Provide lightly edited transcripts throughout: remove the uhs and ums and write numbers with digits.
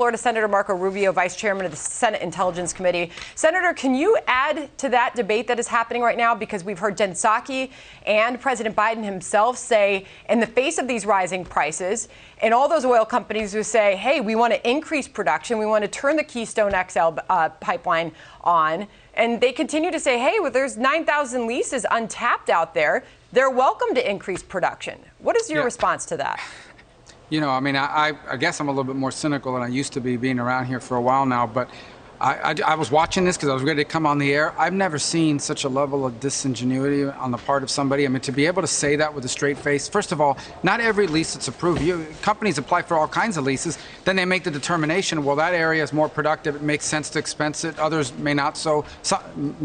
Florida Senator Marco Rubio, Vice Chairman of the Senate Intelligence Committee. Senator, can you add to that debate that is happening right now? Because we've heard Jen Psaki and President Biden himself say, in the face of these rising prices, and all those oil companies who say, hey, we want to increase production, we want to turn the Keystone XL pipeline on, and they continue to say, hey, well, there's 9,000 leases untapped out there. They're welcome to increase production. What is your response to that? You know, I mean, I guess I'm a little bit more cynical than I used to be, being around here for a while now, but I was watching this because I was ready to come on the air. I've never seen such a level of disingenuity on the part of somebody. I mean, to be able to say that with a straight face, first of all, not every lease that's approved. Companies apply for all kinds of leases. Then they make the determination, well, that area is more productive. It makes sense to expense it. Others may not,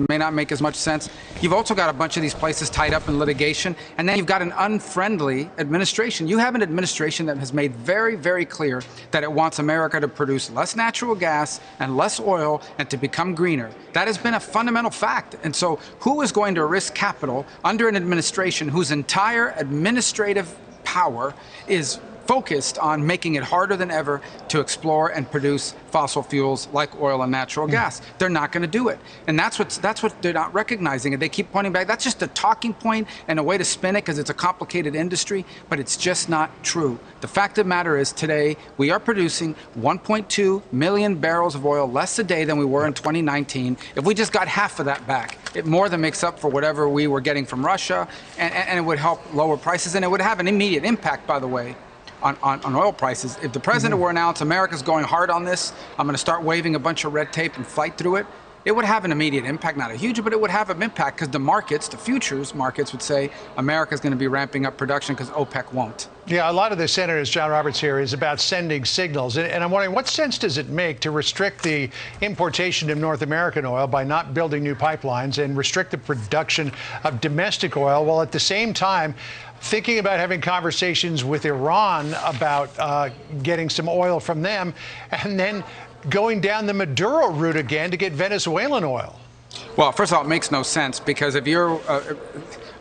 may not make as much sense. You've also got a bunch of these places tied up in litigation. And then you've got an unfriendly administration. You have an administration that has made very, very clear that it wants America to produce less natural gas and less oil and to become greener. That has been a fundamental fact. And so who is going to risk capital under an administration whose entire administrative power is focused on making it harder than ever to explore and produce fossil fuels like oil and natural gas? They're not going to do it. And that's what they're not recognizing. And they keep pointing back. That's just a talking point and a way to spin it because it's a complicated industry, but it's just not true. The fact of the matter is today we are producing 1.2 million barrels of oil less a day than we were in 2019. If we just got half of that back, it more than makes up for whatever we were getting from Russia, and it would help lower prices, and it would have an immediate impact, by the way, on oil prices. If the president were to announce America's going hard on this, I'm going to start waving a bunch of red tape and fight through it, it would have an immediate impact, not a huge, but it would have an impact because the markets, the futures markets would say America's going to be ramping up production because OPEC won't. Yeah, a lot of the senators, John Roberts here, is about sending signals. And I'm wondering, what sense does it make to restrict the importation of North American oil by not building new pipelines and restrict the production of domestic oil, while at the same time thinking about having conversations with Iran about getting some oil from them, and then going down the Maduro route again to get Venezuelan oil? Well, first of all, it makes no sense, because if you're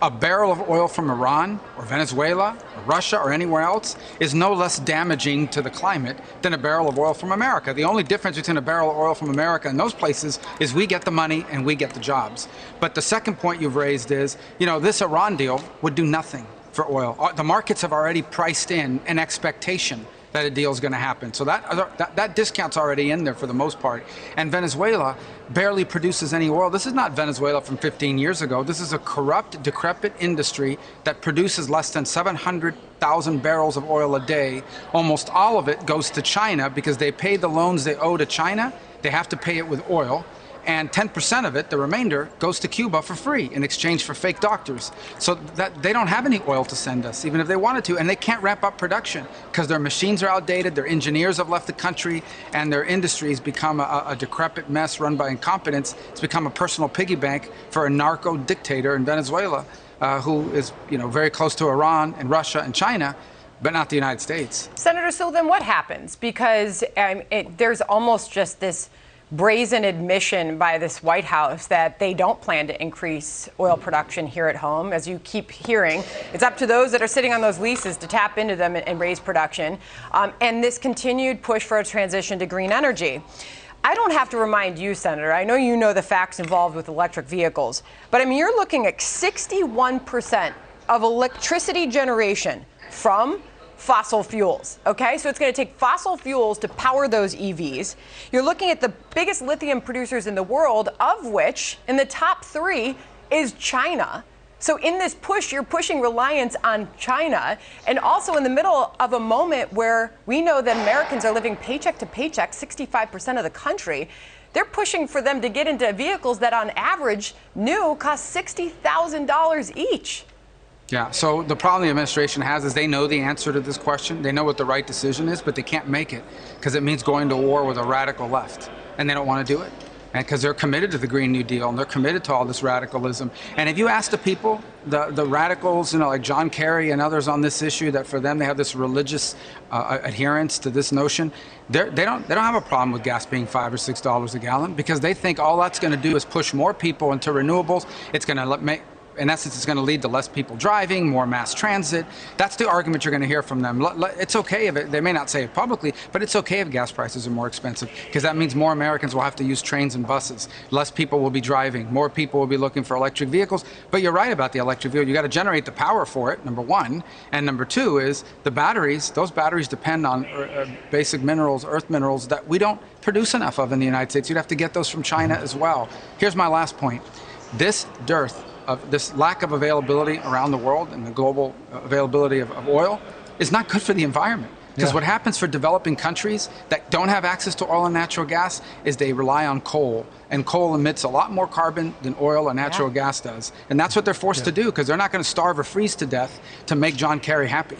a barrel of oil from Iran or Venezuela or Russia or anywhere else is no less damaging to the climate than a barrel of oil from America. The only difference between a barrel of oil from America and those places is we get the money and we get the jobs. But the second point you've raised is, you know, this Iran deal would do nothing for oil. The markets have already priced in an expectation that a deal is going to happen. So that discount's already in there for the most part. And Venezuela barely produces any oil. This is not Venezuela from 15 years ago. This is a corrupt, decrepit industry that produces less than 700,000 barrels of oil a day. Almost all of it goes to China because they pay the loans they owe to China. They have to pay it with oil. And 10% of it, the remainder, goes to Cuba for free in exchange for fake doctors. So that they don't have any oil to send us, even if they wanted to, and they can't ramp up production because their machines are outdated, their engineers have left the country, and their industry has become a decrepit mess run by incompetence. It's become a personal piggy bank for a narco dictator in Venezuela, who is, you know, very close to Iran and Russia and China, but not the United States. Senator, so then what happens? Because there's almost just this brazen admission by this White House that they don't plan to increase oil production here at home. As you keep hearing, it's up to those that are sitting on those leases to tap into them and raise production. And this continued push for a transition to green energy. I don't have to remind you, Senator, I know you know the facts involved with electric vehicles, but I mean, you're looking at 61% of electricity generation from fossil fuels, okay? So it's going to take fossil fuels to power those EVs. You're looking at the biggest lithium producers in the world, of which in the top 3 is China. So in this push, you're pushing reliance on China, and also in the middle of a moment where we know that Americans are living paycheck to paycheck, 65% of the country. They're pushing for them to get into vehicles that on average new cost $60,000 each. Yeah, so the problem the administration has is they know the answer to this question. They know what the right decision is, but they can't make it because it means going to war with a radical left, and they don't want to do it. And because they're committed to the Green New Deal, and they're committed to all this radicalism. And if you ask the people, the radicals, you know, like John Kerry and others on this issue, that for them they have this religious adherence to this notion, they don't have a problem with gas being $5 or $6 a gallon, because they think all that's going to do is push more people into renewables. It's going to in essence, it's going to lead to less people driving, more mass transit. That's the argument you're going to hear from them. It's okay if they may not say it publicly, but it's okay if gas prices are more expensive, because that means more Americans will have to use trains and buses. Less people will be driving. More people will be looking for electric vehicles. But you're right about the electric vehicle. You got to generate the power for it, number one. And number two is the batteries. Those batteries depend on basic minerals, earth minerals that we don't produce enough of in the United States. You'd have to get those from China as well. Here's my last point. This dearth of this lack of availability around the world and the global availability of oil is not good for the environment. Because what happens for developing countries that don't have access to oil and natural gas is they rely on coal. And coal emits a lot more carbon than oil or natural gas does. And that's what they're forced to do, because they're not going to starve or freeze to death to make John Kerry happy.